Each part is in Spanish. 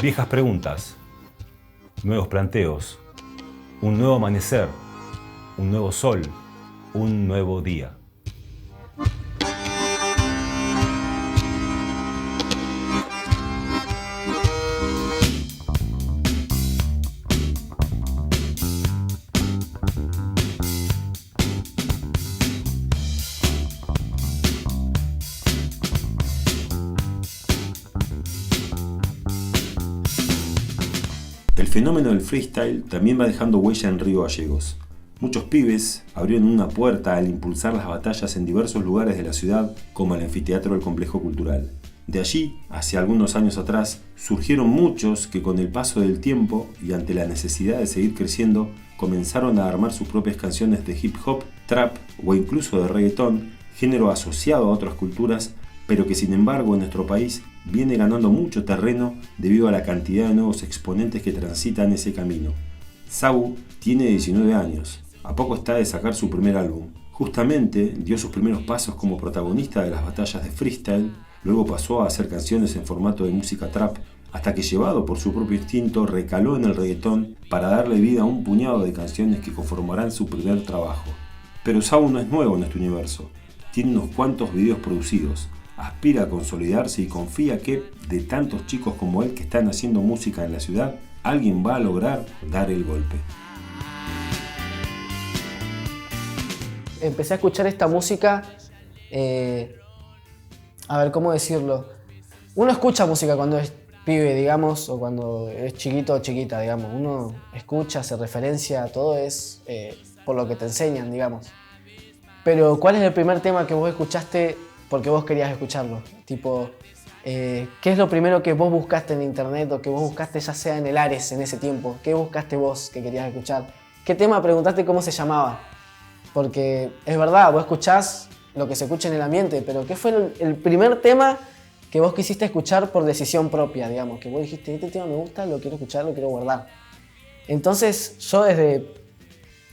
Viejas preguntas, nuevos planteos, un nuevo amanecer, un nuevo sol, un nuevo día. El fenómeno del freestyle también va dejando huella en Río Gallegos. Muchos pibes abrieron una puerta al impulsar las batallas en diversos lugares de la ciudad, como el anfiteatro del Complejo Cultural. De allí, hacia algunos años atrás, surgieron muchos que con el paso del tiempo y ante la necesidad de seguir creciendo, comenzaron a armar sus propias canciones de hip hop, trap o incluso de reggaetón, género asociado a otras culturas, pero que sin embargo en nuestro país viene ganando mucho terreno debido a la cantidad de nuevos exponentes que transitan ese camino. Sabu tiene 19 años, a poco está de sacar su primer álbum. Justamente dio sus primeros pasos como protagonista de las batallas de freestyle, luego pasó a hacer canciones en formato de música trap, hasta que llevado por su propio instinto recaló en el reggaetón para darle vida a un puñado de canciones que conformarán su primer trabajo. Pero Sabu no es nuevo en este universo, tiene unos cuantos videos producidos, aspira a consolidarse y confía que, de tantos chicos como él que están haciendo música en la ciudad, alguien va a lograr dar el golpe. Empecé a escuchar esta música, a ver, ¿cómo decirlo? Uno escucha música cuando es pibe, digamos, o cuando es chiquito o chiquita, digamos. Uno escucha, se referencia, todo es por lo que te enseñan, digamos. Pero, ¿cuál es el primer tema que vos escuchaste porque vos querías escucharlo? Tipo, ¿qué es lo primero que vos buscaste en internet o que vos buscaste ya sea en el Ares en ese tiempo? ¿Qué buscaste vos que querías escuchar? ¿Qué tema preguntaste cómo se llamaba? Porque es verdad, vos escuchás lo que se escucha en el ambiente, pero ¿qué fue el primer tema que vos quisiste escuchar por decisión propia, digamos? Que vos dijiste, este tema me gusta, lo quiero escuchar, lo quiero guardar. Entonces, yo desde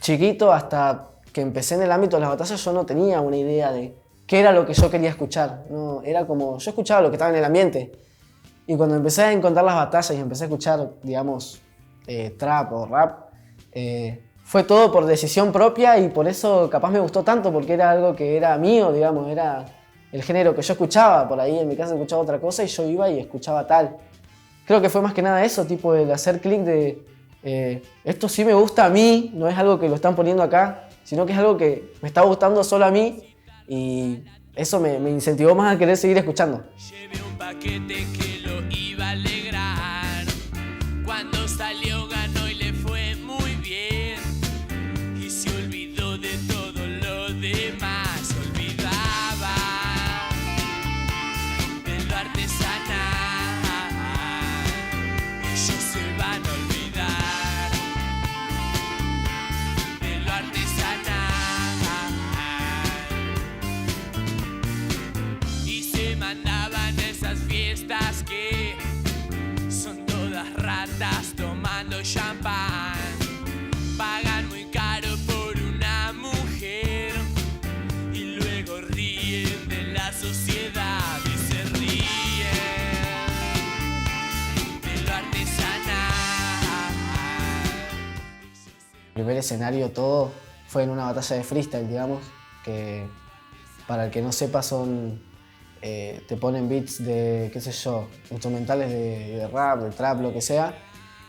chiquito hasta que empecé en el ámbito de las batallas, yo no tenía una idea de qué era lo que yo quería escuchar. No, era como, yo escuchaba lo que estaba en el ambiente. Y cuando empecé a encontrar las batallas y empecé a escuchar, digamos, trap o rap, fue todo por decisión propia y por eso capaz me gustó tanto, porque era algo que era mío, digamos, era el género que yo escuchaba. Por ahí en mi casa escuchaba otra cosa y yo iba y escuchaba tal. Creo que fue más que nada eso, tipo el hacer clic de esto sí me gusta a mí, no es algo que lo están poniendo acá, sino que es algo que me está gustando solo a mí. Y eso me incentivó más a querer seguir escuchando. Llevé un paquete que lo iba a alegrar. Cuando salió ganó y le fue muy bien. Y se olvidó de todo lo demás. Se olvidaba de lo artesanal. Ellos se van a olvidar de lo artesanal. Mandaban esas fiestas que son todas ratas tomando champán. Pagan muy caro por una mujer y luego ríen de la sociedad y se ríen de lo artesanal. El primer escenario todo fue en una batalla de freestyle, digamos, que para el que no sepa son... te ponen beats de, qué sé yo, instrumentales de rap, de trap, lo que sea,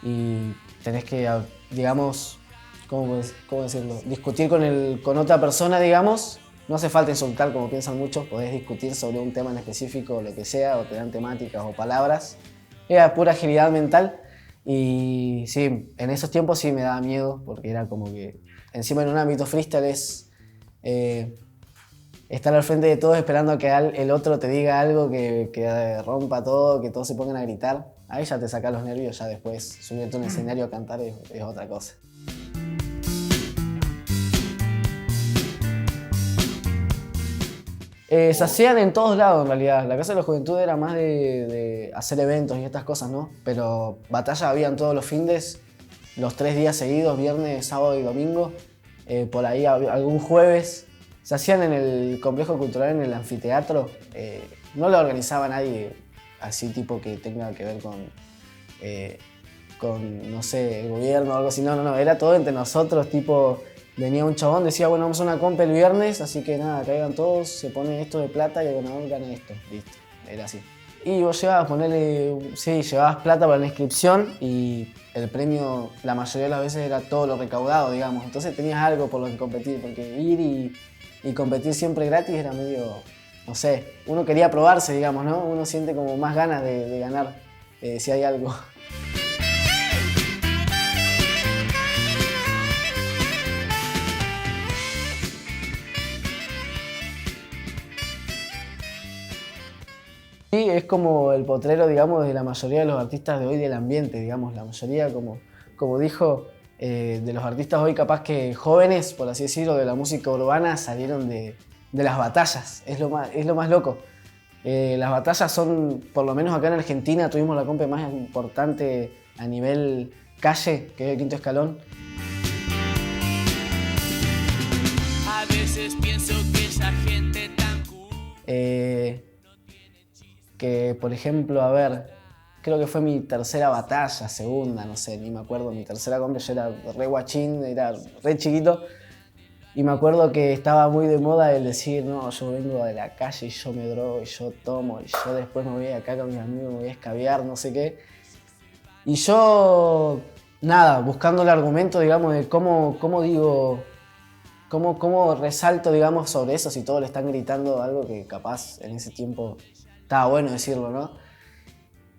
y tenés que, digamos, ¿cómo decirlo? Discutir con otra persona, digamos. No hace falta insultar como piensan muchos, podés discutir sobre un tema en específico o lo que sea, o te dan temáticas o palabras. Era pura agilidad mental y sí, en esos tiempos sí me daba miedo, porque era como que encima en un ámbito freestyle es... estar al frente de todos esperando a que el otro te diga algo que rompa todo, que todos se pongan a gritar. Ahí ya te saca los nervios, ya después subirte a un escenario a cantar es otra cosa. Se hacían en todos lados en realidad. La Casa de la Juventud era más de hacer eventos y estas cosas, ¿no? Pero batallas habían todos los fines, los 3 días seguidos, viernes, sábado y domingo. Por ahí algún jueves. Se hacían en el Complejo Cultural, en el anfiteatro. No lo organizaba nadie así tipo que tenga que ver con, no sé, el gobierno o algo así. No, era todo entre nosotros, tipo, venía un chabón, decía, bueno, vamos a una compa el viernes, así que nada, caigan todos, se pone esto de plata y el ganador gana esto, listo, era así. Y vos llevabas, llevabas plata para la inscripción y el premio la mayoría de las veces era todo lo recaudado, digamos. Entonces tenías algo por lo que competir, porque ir y competir siempre gratis era medio, no sé, uno quería probarse, digamos, ¿no? Uno siente como más ganas de ganar, si hay algo. Sí, es como el potrero, digamos, de la mayoría de los artistas de hoy del ambiente, digamos. La mayoría, como dijo, de los artistas hoy capaz que jóvenes, por así decirlo, de la música urbana salieron de las batallas. Es lo más loco. Las batallas son, por lo menos acá en Argentina, tuvimos la compe más importante a nivel calle, que es el Quinto Escalón. A veces pienso que esa gente tan cool. Que, por ejemplo, a ver, creo que fue mi tercera batalla, segunda, no sé, ni me acuerdo, mi tercera compe, yo era re guachín, era re chiquito, y me acuerdo que estaba muy de moda el decir, no, yo vengo de la calle y yo me drogo y yo tomo, y yo después me voy acá con mis amigos, me voy a escabiar, no sé qué. Y yo, nada, buscando el argumento, digamos, de cómo resalto, digamos, sobre eso, si todos le están gritando algo que capaz en ese tiempo estaba bueno decirlo, ¿no?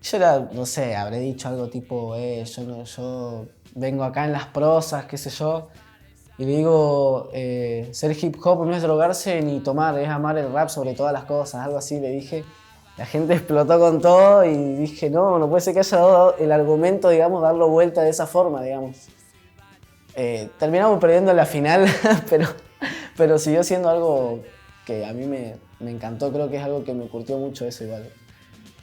Yo era, no sé, habré dicho algo tipo, yo vengo acá en las prosas, qué sé yo, y le digo, ser hip hop no es drogarse ni tomar, es amar el rap sobre todas las cosas, algo así le dije. La gente explotó con todo y dije, no puede ser que haya dado el argumento, digamos, darlo vuelta de esa forma, digamos. Terminamos perdiendo en la final, pero siguió siendo algo que a mí me encantó, creo que es algo que me curtió mucho eso igual.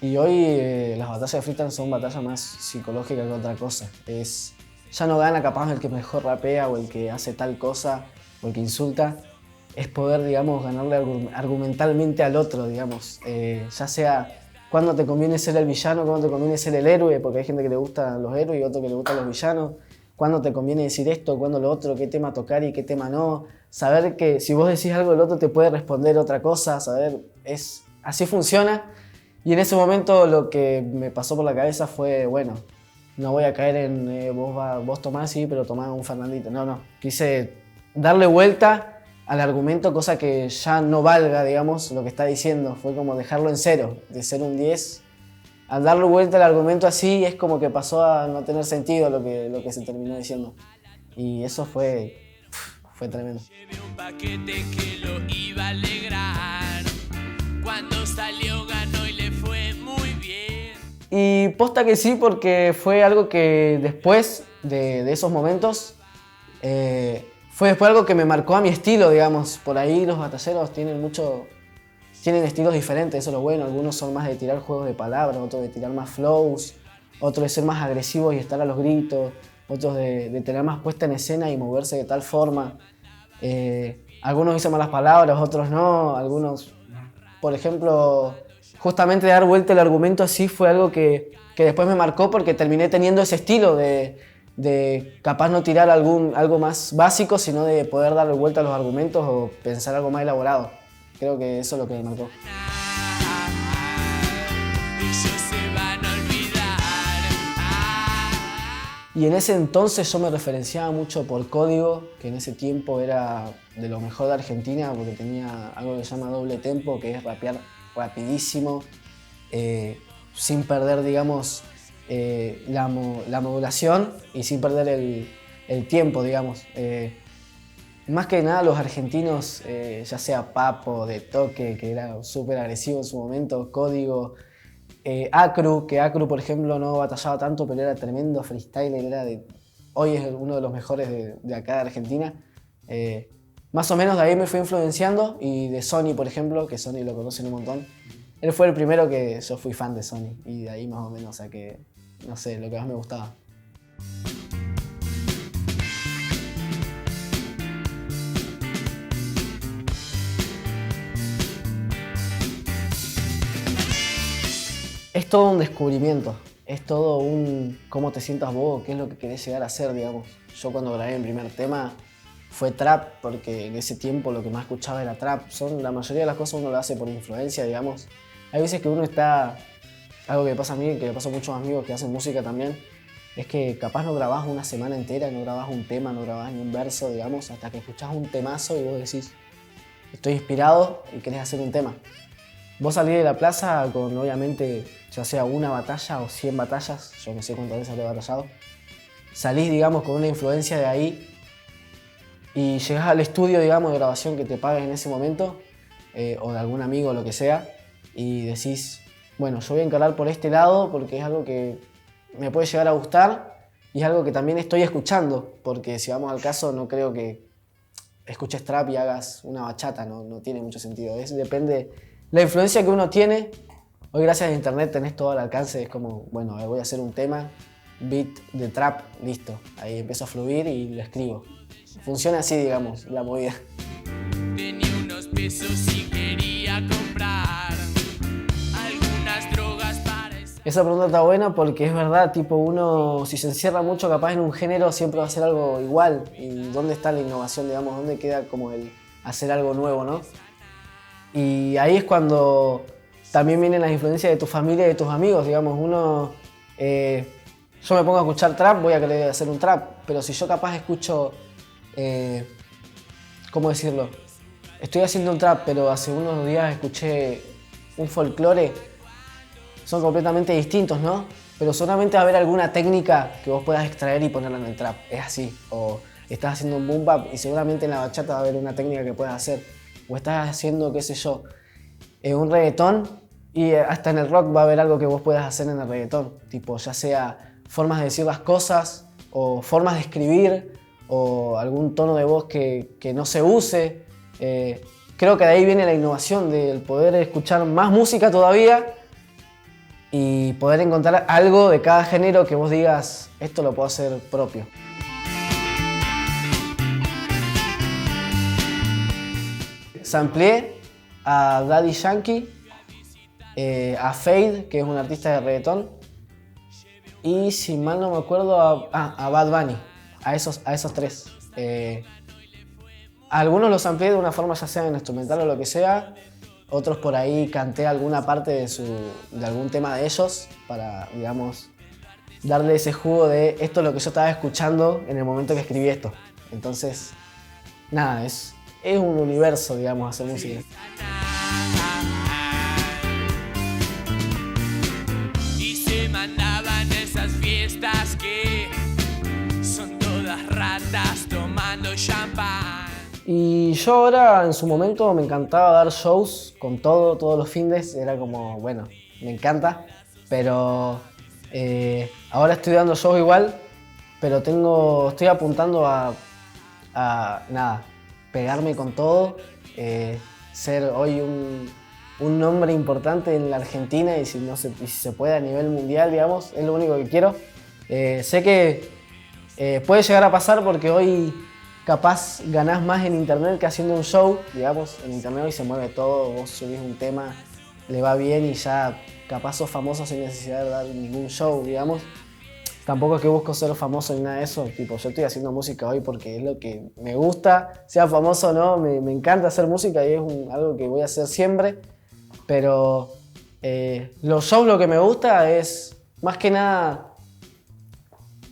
Y hoy las batallas de freestyle son batallas más psicológicas que otra cosa. Ya no gana capaz el que mejor rapea o el que hace tal cosa o el que insulta. Es poder, digamos, ganarle argumentalmente al otro, digamos. Ya sea cuándo te conviene ser el villano, cuándo te conviene ser el héroe, porque hay gente que le gustan los héroes y otro que le gustan los villanos. Cuándo te conviene decir esto, cuándo lo otro, qué tema tocar y qué tema no. Saber que si vos decís algo, el otro te puede responder otra cosa, así funciona. Y en ese momento lo que me pasó por la cabeza fue, bueno, no voy a caer en vos tomás, sí, pero tomás un Fernandito. No, quise darle vuelta al argumento, cosa que ya no valga, digamos, lo que está diciendo. Fue como dejarlo en cero, de ser un 10. Al darle vuelta al argumento así, es como que pasó a no tener sentido lo que se terminó diciendo. Y eso fue tremendo. Llevé un paquete que lo iba a alegrar. Cuando salió ganó y le fue muy bien. Y posta que sí, porque fue algo que después de esos momentos, fue después algo que me marcó a mi estilo, digamos. Por ahí los batalleros tienen estilos diferentes, eso es lo bueno. Algunos son más de tirar juegos de palabras, otros de tirar más flows, otros de ser más agresivos y estar a los gritos, otros de tener más puesta en escena y moverse de tal forma. Algunos dicen malas palabras, otros no. Algunos, por ejemplo, justamente dar vuelta el argumento así fue algo que después me marcó porque terminé teniendo ese estilo de capaz no tirar algo más básico, sino de poder darle vuelta a los argumentos o pensar algo más elaborado. Creo que eso es lo que me marcó. Y en ese entonces yo me referenciaba mucho por Código, que en ese tiempo era de lo mejor de Argentina, porque tenía algo que se llama doble tempo, que es rapear rapidísimo, sin perder, digamos, la modulación y sin perder el tiempo, digamos. Más que nada los argentinos, ya sea Papo, De Toque, que era súper agresivo en su momento, Código, Acru, que Acru, por ejemplo, no batallaba tanto, pero era tremendo freestyler, hoy es uno de los mejores de acá de Argentina. Más o menos de ahí me fui influenciando, y de Sony, por ejemplo, que Sony lo conocen un montón. Él fue el primero que yo fui fan de Sony, y de ahí más o menos saqué, no sé, lo que más me gustaba. Es todo un descubrimiento. es todo un cómo te sientas vos, qué es lo que querés llegar a hacer, digamos. Yo cuando grabé mi primer tema fue trap, porque en ese tiempo lo que más escuchaba era trap. La mayoría de las cosas uno lo hace por influencia, digamos. Hay veces que uno está, algo que me pasa a mí, que le pasa a muchos amigos que hacen música también, es que capaz no grabás una semana entera, no grabás un tema, no grabás ni un verso, digamos, hasta que escuchás un temazo y vos decís, estoy inspirado y querés hacer un tema. Vos salís de la plaza con, obviamente, ya sea una batalla o 100 batallas, yo no sé cuántas veces habré batallado, salís, digamos, con una influencia de ahí y llegás al estudio, digamos, de grabación que te pagues en ese momento, o de algún amigo o lo que sea, y decís, bueno, yo voy a encarar por este lado porque es algo que me puede llegar a gustar y es algo que también estoy escuchando, porque si vamos al caso no creo que escuches trap y hagas una bachata, no tiene mucho sentido. Depende la influencia que uno tiene. Hoy gracias a internet tenés todo al alcance, es como, bueno, voy a hacer un tema, beat de trap, listo. Ahí empiezo a fluir y lo escribo. Funciona así, digamos, la movida. Tenía unos pesos y quería comprar algunas drogas para... Esa pregunta está buena porque es verdad, tipo uno si se encierra mucho capaz en un género siempre va a hacer algo igual. ¿Y dónde está la innovación, digamos? ¿Dónde queda como el hacer algo nuevo, no? Y ahí es cuando también vienen las influencias de tu familia y de tus amigos, digamos. Yo me pongo a escuchar trap, voy a querer hacer un trap, pero si yo capaz escucho, ¿cómo decirlo? Estoy haciendo un trap, pero hace unos días escuché un folclore, son completamente distintos, ¿no? Pero solamente va a haber alguna técnica que vos puedas extraer y ponerla en el trap, es así. O estás haciendo un boom bap y seguramente en la bachata va a haber una técnica que puedas hacer. O estás haciendo, qué sé yo, un reggaetón y hasta en el rock va a haber algo que vos puedas hacer en el reggaetón. Tipo, ya sea formas de decir las cosas o formas de escribir o algún tono de voz que no se use. Creo que de ahí viene la innovación, del poder escuchar más música todavía y poder encontrar algo de cada género que vos digas, esto lo puedo hacer propio. Sampleé a Daddy Yankee, a Fade, que es un artista de reggaetón, y si mal no me acuerdo, a Bad Bunny, a esos tres. Algunos los sampleé de una forma ya sea en instrumental o lo que sea, otros por ahí canté alguna parte de algún tema de ellos para, digamos, darle ese jugo de esto es lo que yo estaba escuchando en el momento que escribí esto. Entonces, nada, es un universo, digamos, hacer música. Y se mandaban esas fiestas que son todas ratas tomando champán. Y yo ahora, en su momento, me encantaba dar shows con todos los fines. Era como, bueno, me encanta. Pero ahora estoy dando shows igual, pero estoy apuntando a nada, pegarme con todo, ser hoy un nombre importante en la Argentina y si se puede a nivel mundial, digamos, es lo único que quiero. Sé que puede llegar a pasar porque hoy capaz ganás más en internet que haciendo un show, digamos, en internet hoy se mueve todo, vos subís un tema, le va bien y ya capaz sos famoso sin necesidad de dar ningún show, digamos. Tampoco es que busco ser famoso ni nada de eso, tipo, yo estoy haciendo música hoy porque es lo que me gusta, sea famoso o no, me encanta hacer música y es algo que voy a hacer siempre, pero los shows lo que me gusta es, más que nada,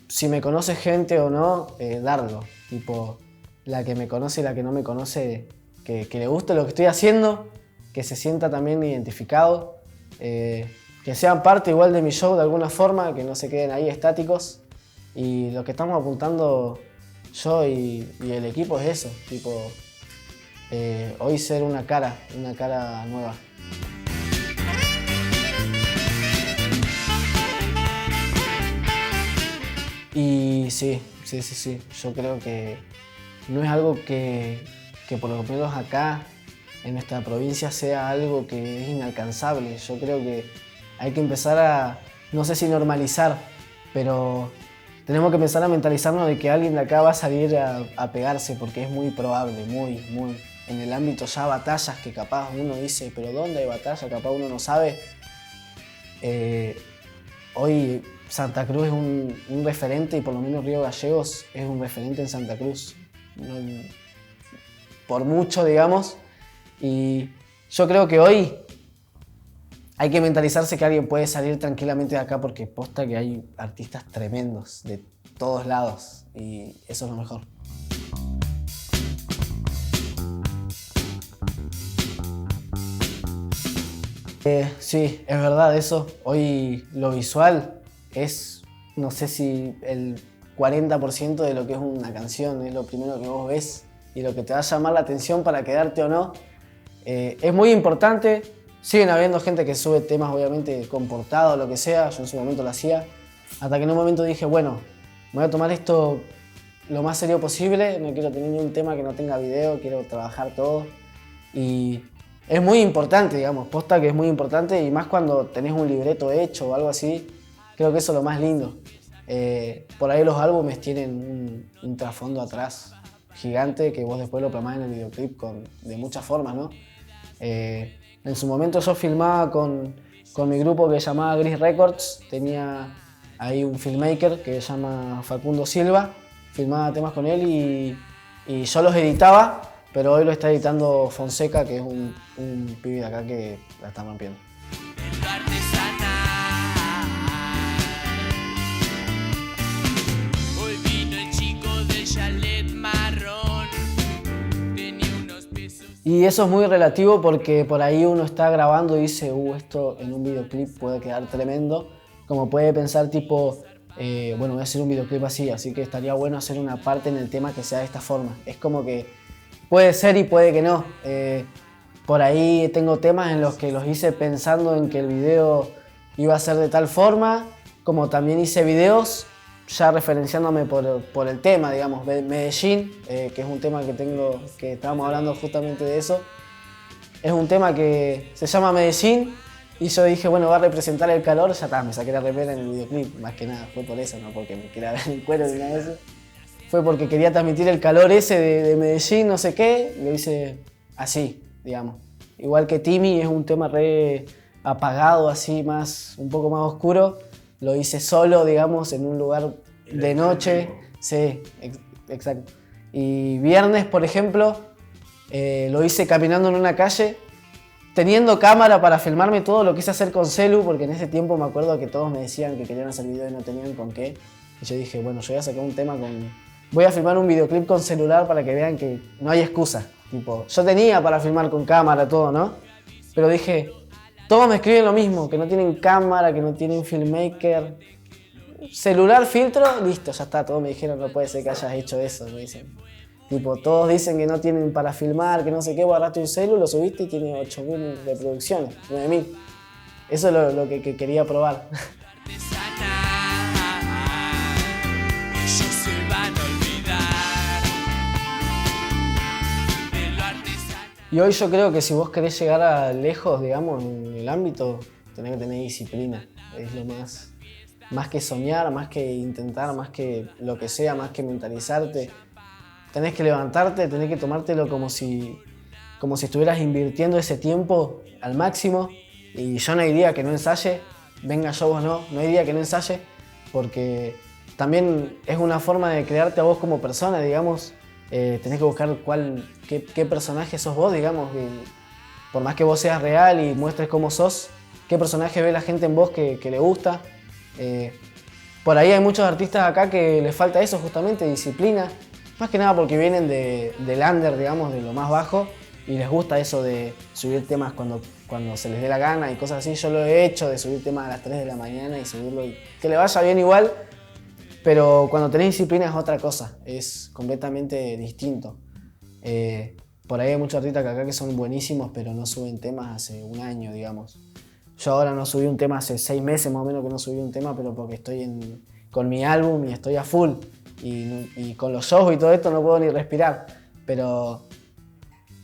si me conoce gente o no, darlo, tipo, la que me conoce y la que no me conoce, que le guste lo que estoy haciendo, que se sienta también identificado, que sean parte igual de mi show de alguna forma, que no se queden ahí estáticos. Y lo que estamos apuntando yo y el equipo es eso, tipo, hoy ser una cara nueva. Y sí, yo creo que no es algo que por lo menos acá en nuestra provincia sea algo que es inalcanzable. Yo creo que hay que empezar a, no sé si normalizar, pero tenemos que empezar a mentalizarnos de que alguien de acá va a salir a pegarse porque es muy probable, muy. En el ámbito ya batallas que capaz uno dice, pero ¿dónde hay batalla? Capaz uno no sabe. hoy Santa Cruz es un referente, y por lo menos Río Gallegos es un referente en Santa Cruz. Por mucho, digamos. Y yo creo que hoy hay que mentalizarse que alguien puede salir tranquilamente de acá, porque posta que hay artistas tremendos de todos lados, y eso es lo mejor. Sí, es verdad eso. Hoy lo visual es, no sé si el 40% de lo que es una canción, es lo primero que vos ves y lo que te va a llamar la atención para quedarte o no. Es muy importante. Siguen habiendo gente que sube temas obviamente con portada o lo que sea, yo en su momento lo hacía, hasta que en un momento dije, bueno, me voy a tomar esto lo más serio posible, no quiero tener ni un tema que no tenga video, quiero trabajar todo. Y es muy importante, digamos, posta que es muy importante, y más cuando tenés un libreto hecho o algo así, creo que eso es lo más lindo. Por ahí los álbumes tienen un trasfondo atrás gigante que vos después lo plasmás en el videoclip de muchas formas, ¿no? En su momento yo filmaba con mi grupo que se llamaba Gris Records, tenía ahí un filmmaker que se llama Facundo Silva, filmaba temas con él y yo los editaba, pero hoy lo está editando Fonseca, que es un pibe de acá que la está rompiendo. Hoy vino el chico del chalet marrón, tenía unos pesos. Y eso es muy relativo, porque por ahí uno está grabando y dice, esto en un videoclip puede quedar tremendo, como puede pensar tipo, bueno, voy a hacer un videoclip así que estaría bueno hacer una parte en el tema que sea de esta forma. Es como que puede ser y puede que no. Por ahí tengo temas en los que los hice pensando en que el video iba a ser de tal forma, como también hice videos ya referenciándome por el tema, digamos, Medellín, que es un tema que tengo, que estábamos hablando justamente de eso. Es un tema que se llama Medellín, y yo dije, bueno, va a representar el calor, ya está, me saqué la remera en el videoclip, más que nada, fue por eso, no porque me quería ver el cuero ni nada de eso. Fue porque quería transmitir el calor ese de Medellín, no sé qué, lo hice así, digamos. Igual que Timmy es un tema re apagado, así, un poco más oscuro, lo hice solo, digamos, en un lugar de noche. Sí, exacto. Y Viernes, por ejemplo, lo hice caminando en una calle, teniendo cámara para filmarme todo, lo quise hacer con celu, porque en ese tiempo me acuerdo que todos me decían que querían hacer video y no tenían con qué. Y yo dije, bueno, yo voy a sacar un tema voy a filmar un videoclip con celular para que vean que no hay excusa. Tipo, yo tenía para filmar con cámara, todo, ¿no? Pero dije, todos me escriben lo mismo, que no tienen cámara, que no tienen filmmaker. Celular, filtro, listo, ya está. Todos me dijeron, no puede ser que hayas hecho eso, me dicen. Tipo, todos dicen que no tienen para filmar, que no sé qué, guardaste un celu, lo subiste y tiene 8.000 reproducciones, 9.000. Eso es lo que quería probar. Y hoy yo creo que si vos querés llegar a lejos, digamos, en el ámbito, tenés que tener disciplina. Es lo más que soñar, más que intentar, más que lo que sea, más que mentalizarte. Tenés que levantarte, tenés que tomártelo como si estuvieras invirtiendo ese tiempo al máximo. Y yo no diría que no ensaye, venga yo o no diría que no ensaye, porque también es una forma de crearte a vos como persona, digamos. Tenés que buscar qué personaje sos vos, digamos. Por más que vos seas real y muestres cómo sos, qué personaje ve la gente en vos que le gusta. Por ahí hay muchos artistas acá que les falta eso, justamente, disciplina. Más que nada porque vienen del under, digamos, de lo más bajo, y les gusta eso de subir temas cuando se les dé la gana y cosas así. Yo lo he hecho, de subir temas a las 3 de la mañana y subirlo y que le vaya bien igual. Pero cuando tenés disciplina es otra cosa, es completamente distinto. Por ahí hay muchos artistas acá que son buenísimos, pero no suben temas hace un año, digamos. Yo ahora no subí un tema hace 6 meses más o menos que no subí un tema, pero porque estoy con mi álbum y estoy a full. Y con los shows y todo esto no puedo ni respirar. Pero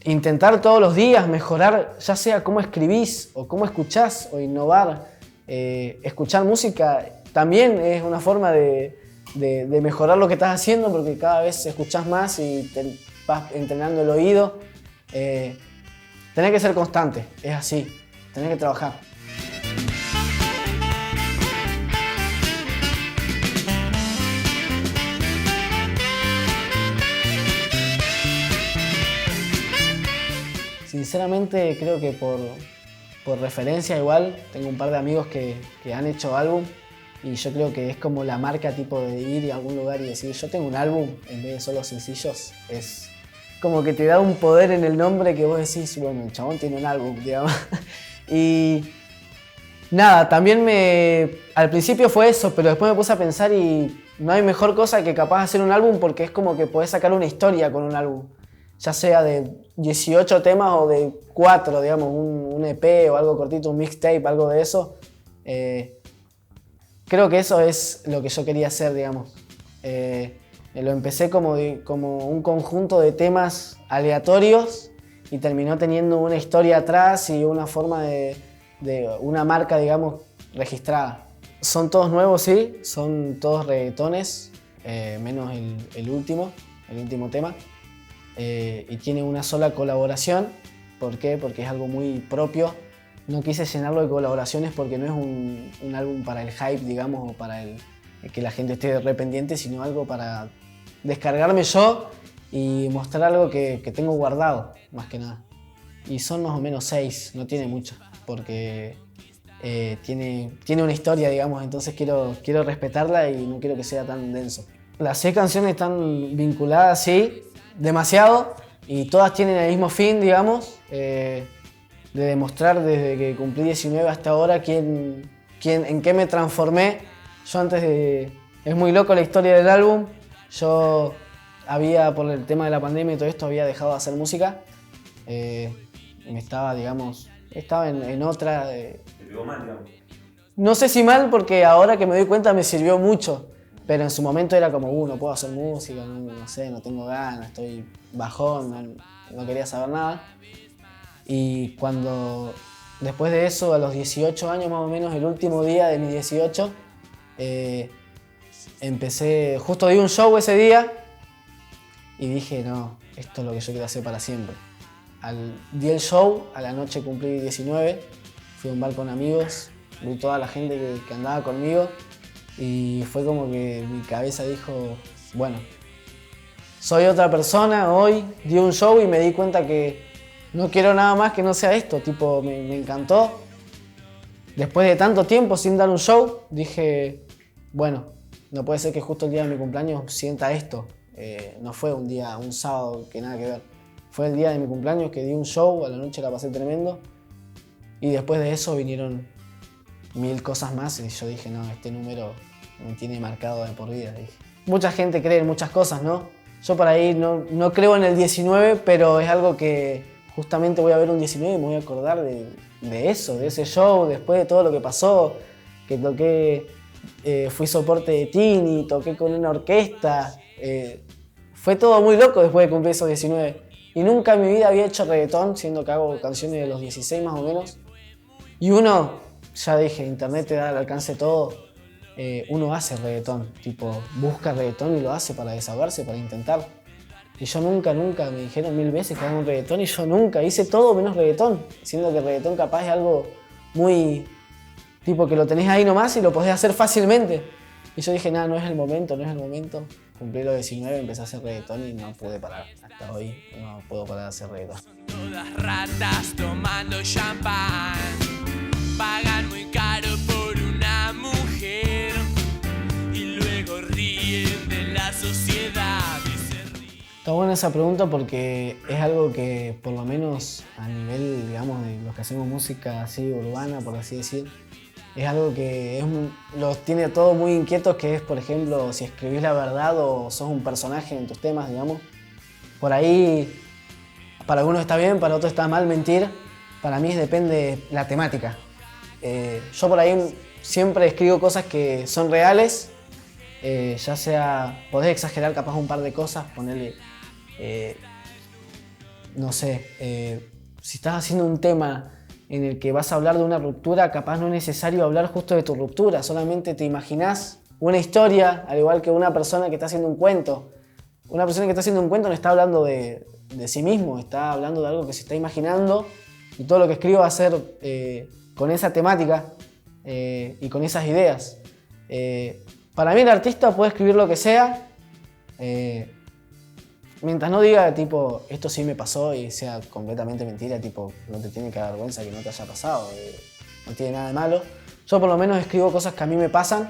intentar todos los días mejorar, ya sea cómo escribís o cómo escuchás o innovar. Escuchar música también es una forma de mejorar lo que estás haciendo, porque cada vez escuchás más y te vas entrenando el oído. Tenés que ser constante, es así, tenés que trabajar. Sinceramente creo que por referencia igual, tengo un par de amigos que han hecho álbum y yo creo que es como la marca tipo de ir a algún lugar y decir yo tengo un álbum en vez de solo sencillos. Es como que te da un poder en el nombre que vos decís, bueno, el chabón tiene un álbum, digamos. Y nada, también al principio fue eso, pero después me puse a pensar y no hay mejor cosa que capaz hacer un álbum porque es como que podés sacar una historia con un álbum. Ya sea de 18 temas o de 4, digamos, un EP o algo cortito, un mixtape, algo de eso. Creo que eso es lo que yo quería hacer, digamos. Lo empecé como un conjunto de temas aleatorios y terminó teniendo una historia atrás y una forma de una marca, digamos, registrada. Son todos nuevos, sí, son todos reggaetones, menos el último tema. Y tiene una sola colaboración. ¿Por qué? Porque es algo muy propio. No quise llenarlo de colaboraciones porque no es un álbum para el hype, digamos, o para que la gente esté re pendiente, sino algo para descargarme yo y mostrar algo que tengo guardado, más que nada. Y son más o menos 6, no tiene mucho, porque tiene una historia, digamos, entonces quiero respetarla y no quiero que sea tan denso. Las 6 canciones están vinculadas, sí, demasiado, y todas tienen el mismo fin, digamos, de demostrar desde que cumplí 19 hasta ahora en qué me transformé. Yo es muy loco la historia del álbum. Yo por el tema de la pandemia y todo esto, había dejado de hacer música. Estaba en otra. ¿Te pegó mal, digamos? No sé si mal, porque ahora que me doy cuenta me sirvió mucho. Pero en su momento era como, no puedo hacer música, no sé, no tengo ganas, estoy bajón, no quería saber nada. Y después de eso, a los 18 años más o menos, el último día de mis 18, justo di un show ese día y dije, no, esto es lo que yo quiero hacer para siempre. Di el show, a la noche cumplí 19, fui a un bar con amigos, vi toda la gente que andaba conmigo y fue como que mi cabeza dijo, bueno, soy otra persona hoy, di un show y me di cuenta que no quiero nada más que no sea esto, tipo, me encantó. Después de tanto tiempo sin dar un show, dije, bueno, no puede ser que justo el día de mi cumpleaños sienta esto. No fue un sábado que nada que ver. Fue el día de mi cumpleaños que di un show, a la noche la pasé tremendo. Y después de eso vinieron 1000 cosas más y yo dije, no, este número me tiene marcado de por vida. Dije. Mucha gente cree en muchas cosas, ¿no? Yo por ahí no creo en el 19, pero es algo que justamente voy a ver un 19 y me voy a acordar de eso, de ese show, después de todo lo que pasó, que toqué, fui soporte de Tini, toqué con una orquesta. Fue todo muy loco después de cumplir esos 19. Y nunca en mi vida había hecho reggaetón, siendo que hago canciones de los 16 más o menos. Y ya dije, internet te da al alcance todo. Uno hace reggaetón, tipo, busca reggaetón y lo hace para desahogarse, para intentar. Y yo nunca, me dijeron 1000 veces que hago un reggaetón y yo nunca, hice todo menos reggaetón. Siendo que el reggaetón capaz es algo muy, tipo, que lo tenés ahí nomás y lo podés hacer fácilmente. Y yo dije, nada, no es el momento. Cumplí los 19, empecé a hacer reggaetón y no pude parar. Hasta hoy no puedo parar de hacer reggaetón. Todas ratas tomando champán, pagan muy caro por una mujer y luego ríen de la sociedad y se ríen. Está buena esa pregunta porque es algo que por lo menos a nivel, digamos, de los que hacemos música así urbana, por así decir, es algo que los tiene todos muy inquietos, que es, por ejemplo, si escribís la verdad o sos un personaje en tus temas, digamos. Por ahí, para algunos está bien, para otros está mal mentir. Para mí depende de la temática. Yo por ahí siempre escribo cosas que son reales, ya sea, podés exagerar capaz un par de cosas, ponerle, no sé, si estás haciendo un tema en el que vas a hablar de una ruptura, capaz no es necesario hablar justo de tu ruptura, solamente te imaginás una historia, al igual que una persona que está haciendo un cuento. Una persona que está haciendo un cuento no está hablando de sí mismo, está hablando de algo que se está imaginando y todo lo que escribo va a ser con esa temática y con esas ideas. Para mí el artista puede escribir lo que sea, mientras no diga, tipo, esto sí me pasó y sea completamente mentira, tipo, no te tiene que dar vergüenza que no te haya pasado, no tiene nada de malo. Yo por lo menos escribo cosas que a mí me pasan.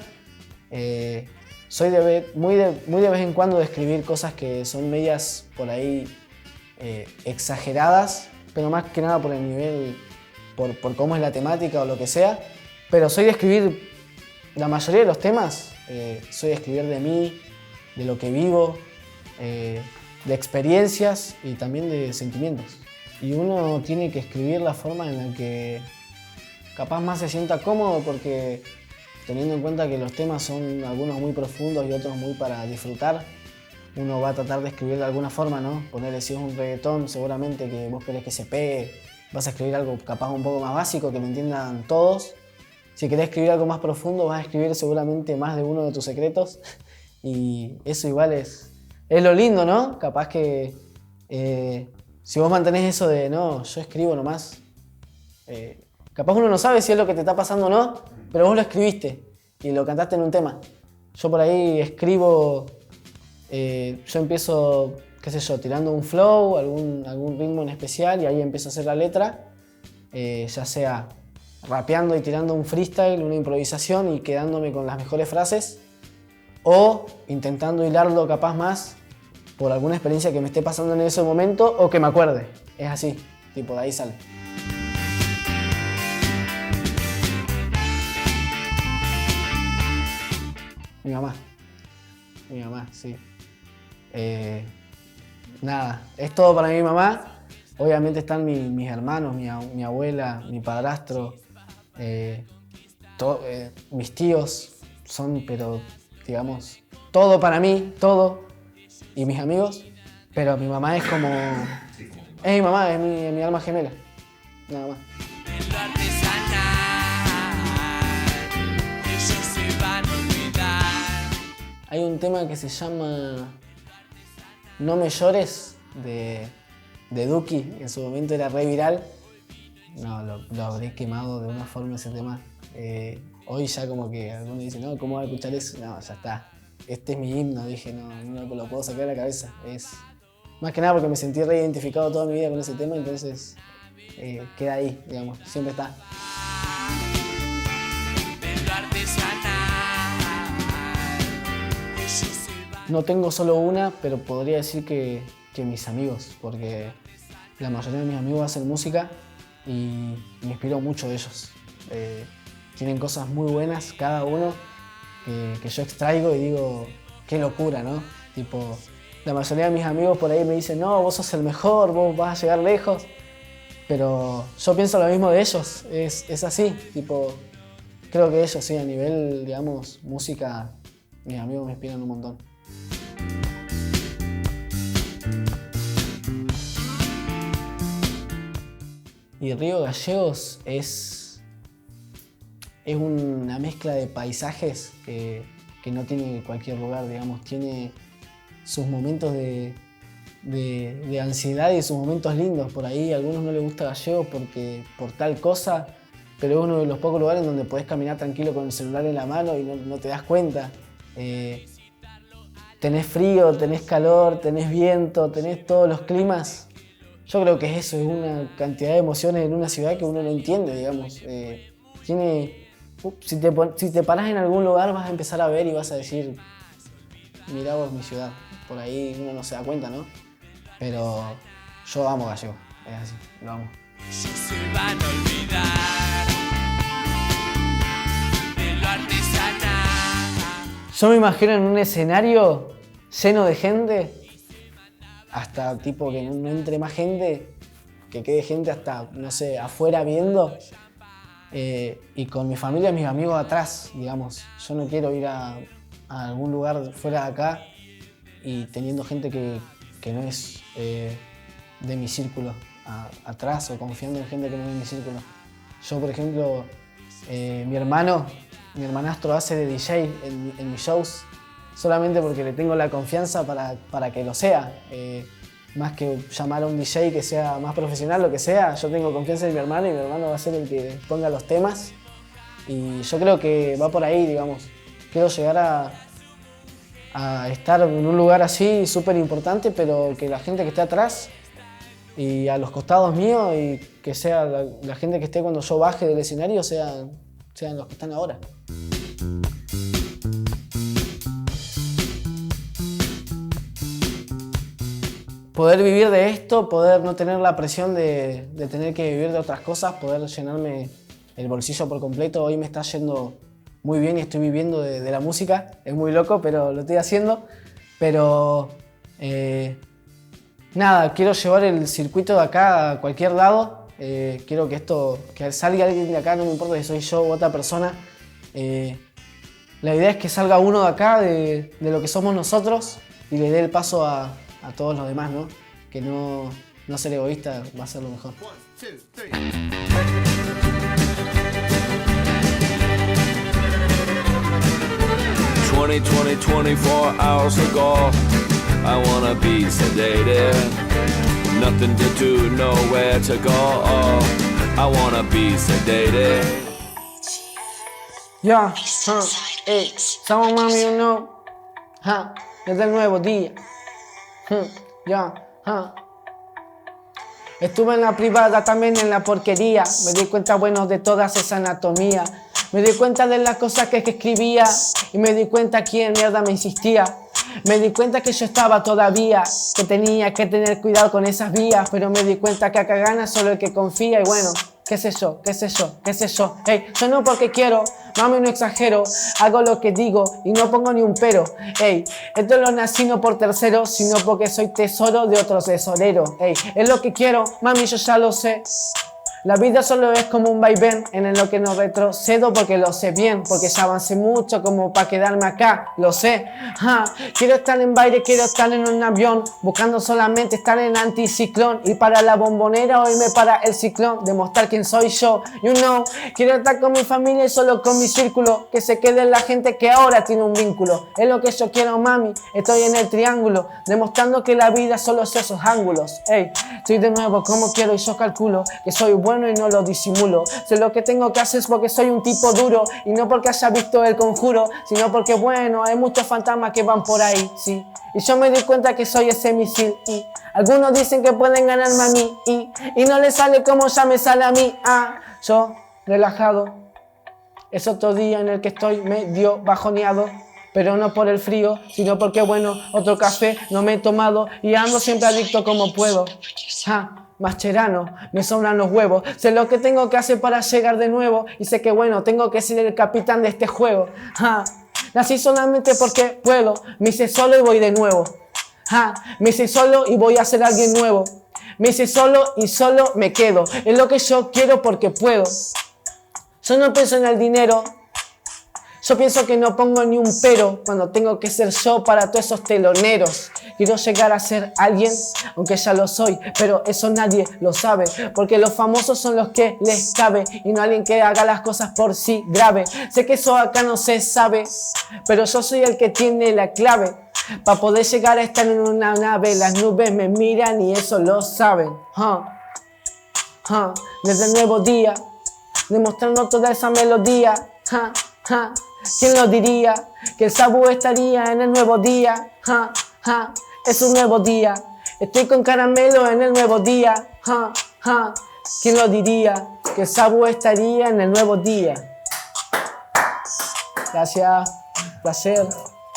Soy muy de vez en cuando de escribir cosas que son medias por ahí exageradas, pero más que nada por el nivel, por cómo es la temática o lo que sea. Pero soy de escribir, la mayoría de los temas, soy de escribir de mí, de lo que vivo, de experiencias y también de sentimientos. Y uno tiene que escribir la forma en la que capaz más se sienta cómodo, porque teniendo en cuenta que los temas son algunos muy profundos y otros muy para disfrutar, uno va a tratar de escribir de alguna forma, ¿no? Ponerle, si es un reggaetón, seguramente que vos querés que se pegue, vas a escribir algo capaz un poco más básico, que lo entiendan todos. Si querés escribir algo más profundo, vas a escribir seguramente más de uno de tus secretos. Y eso igual es lo lindo, ¿no? Capaz que si vos mantenés eso de, no, yo escribo nomás, capaz uno no sabe si es lo que te está pasando o no, pero vos lo escribiste y lo cantaste en un tema. Yo por ahí escribo, yo empiezo, qué sé yo, tirando un flow, algún ritmo en especial, y ahí empiezo a hacer la letra, ya sea rapeando y tirando un freestyle, una improvisación y quedándome con las mejores frases, o intentando hilarlo capaz más por alguna experiencia que me esté pasando en ese momento o que me acuerde. Es así, tipo, de ahí sale. Mi mamá, sí. Nada, es todo para mi mamá. Obviamente están mis hermanos, mi abuela, mi padrastro, mis tíos son, pero digamos, todo para mí, todo, y mis amigos, pero mi mamá es como, es mi mamá, es mi alma gemela, nada más. En lo artesanal, ellos se van a olvidar. Hay un tema que se llama No me llores, de Duki, en su momento era re viral. No, lo habré quemado de una forma ese tema. Hoy ya como que algunos dicen, no, ¿cómo voy a escuchar eso? No, ya está. Este es mi himno, dije, no lo puedo sacar de la cabeza. Es más que nada porque me sentí reidentificado toda mi vida con ese tema, entonces queda ahí, digamos, siempre está. En lo artesanal, ellos se van. No tengo solo una, pero podría decir que mis amigos, porque la mayoría de mis amigos hacen música y me inspiro mucho de ellos. Tienen cosas muy buenas cada uno que yo extraigo y digo, qué locura, ¿no? Tipo, la mayoría de mis amigos por ahí me dicen, no, vos sos el mejor, vos vas a llegar lejos. Pero yo pienso lo mismo de ellos, es así, tipo, creo que ellos sí, a nivel, digamos, música, mis amigos me inspiran un montón. Y Río Gallegos es una mezcla de paisajes que no tiene cualquier lugar, digamos. Tiene sus momentos de ansiedad y sus momentos lindos. Por ahí a algunos no les gusta Gallegos por tal cosa, pero es uno de los pocos lugares donde podés caminar tranquilo con el celular en la mano y no te das cuenta. Tenés frío, tenés calor, tenés viento, tenés todos los climas. Yo creo que eso, es una cantidad de emociones en una ciudad que uno no entiende, digamos. Si te parás en algún lugar vas a empezar a ver y vas a decir, mirá vos mi ciudad. Por ahí uno no se da cuenta, ¿no? Pero yo amo Gallego, es así, lo amo. Ellos se van a olvidar de lo artesanal. Yo me imagino en un escenario lleno de gente, hasta tipo que no entre más gente, que quede gente hasta, no sé, afuera viendo, y con mi familia y mis amigos atrás, digamos. Yo no quiero ir a algún lugar fuera de acá y teniendo gente que no es de mi círculo atrás, o confiando en gente que no es de mi círculo. Yo, por ejemplo, mi hermanastro hace de DJ en mis shows, solamente porque le tengo la confianza para que lo sea. Más que llamar a un DJ que sea más profesional, lo que sea, yo tengo confianza en mi hermano y mi hermano va a ser el que ponga los temas. Y yo creo que va por ahí, digamos. Quiero llegar a estar en un lugar así súper importante, pero que la gente que esté atrás y a los costados míos y que sea la gente que esté cuando yo baje del escenario sean los que están ahora. Poder vivir de esto, poder no tener la presión de tener que vivir de otras cosas, poder llenarme el bolsillo por completo. Hoy me está yendo muy bien y estoy viviendo de la música. Es muy loco, pero lo estoy haciendo. Pero nada, quiero llevar el circuito de acá a cualquier lado. Quiero que salga alguien de acá, no me importa si soy yo u otra persona. La idea es que salga uno de acá, de lo que somos nosotros, y le dé el paso a todos los demás, ¿no? Que no ser egoísta va a ser lo mejor. 24 hours ago, I wanna be sedated. Nothing to do, nowhere to go. I wanna be sedated. Yeah, hey, someone mami, you know. Desde el nuevo día. Estuve en la privada, también en la porquería. Me di cuenta, bueno, de toda esa anatomía. Me di cuenta de las cosas que escribía. Y me di cuenta quién mierda me insistía. Me di cuenta que yo estaba todavía, que tenía que tener cuidado con esas vías. Pero me di cuenta que acá gana solo el que confía. Y bueno, qué sé yo. Hey, yo no porque quiero, mami, no exagero. Hago lo que digo y no pongo ni un pero. Hey, esto lo nací no por tercero, sino porque soy tesoro de otro tesorero. Hey, es lo que quiero, mami, yo ya lo sé. La vida solo es como un vaivén en lo que no retrocedo porque lo sé bien, porque ya avancé mucho como para quedarme acá, lo sé. Quiero estar en baile, quiero estar en un avión, buscando solamente estar en anticiclón. Y para la bombonera hoy me para el ciclón, demostrar quién soy yo, you know. Quiero estar con mi familia y solo con mi círculo, que se quede la gente que ahora tiene un vínculo. Es lo que yo quiero, mami, estoy en el triángulo, demostrando que la vida solo es esos ángulos. Hey, estoy de nuevo como quiero y yo calculo que soy bueno y no lo disimulo. Sé lo que tengo que hacer porque soy un tipo duro, y no porque haya visto El Conjuro, sino porque bueno, hay muchos fantasmas que van por ahí, sí. Y yo me di cuenta que soy ese misil, y algunos dicen que pueden ganarme a mí, y no les sale como ya me sale a mí. Yo relajado, es otro día en el que estoy medio bajoneado, pero no por el frío, sino porque bueno, otro café no me he tomado y ando siempre adicto como puedo. Mascherano, me sobran los huevos. Sé lo que tengo que hacer para llegar de nuevo, y sé que bueno, tengo que ser el capitán de este juego. Nací solamente porque puedo, me hice solo y voy de nuevo. Me hice solo y voy a ser alguien nuevo. Me hice solo y solo me quedo. Es lo que yo quiero porque puedo. Yo no pienso en el dinero. Yo pienso que no pongo ni un pero cuando tengo que ser yo para todos esos teloneros. Quiero llegar a ser alguien, aunque ya lo soy, pero eso nadie lo sabe, porque los famosos son los que les cabe y no alguien que haga las cosas por sí grave. Sé que eso acá no se sabe, pero yo soy el que tiene la clave para poder llegar a estar en una nave. Las nubes me miran y eso lo saben. Desde el nuevo día, demostrando toda esa melodía. ¿Quién lo diría? Que el Sabu estaría en el nuevo día. Es un nuevo día. Estoy con caramelo en el nuevo día. ¿Quién lo diría? Que el Sabu estaría en el nuevo día. Gracias. Placer.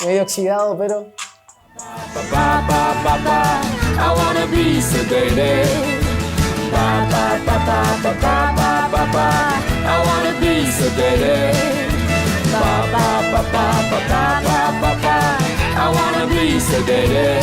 Medio oxidado, pero... I wanna be sedated. I wanna be sedated. I wanna be sedated.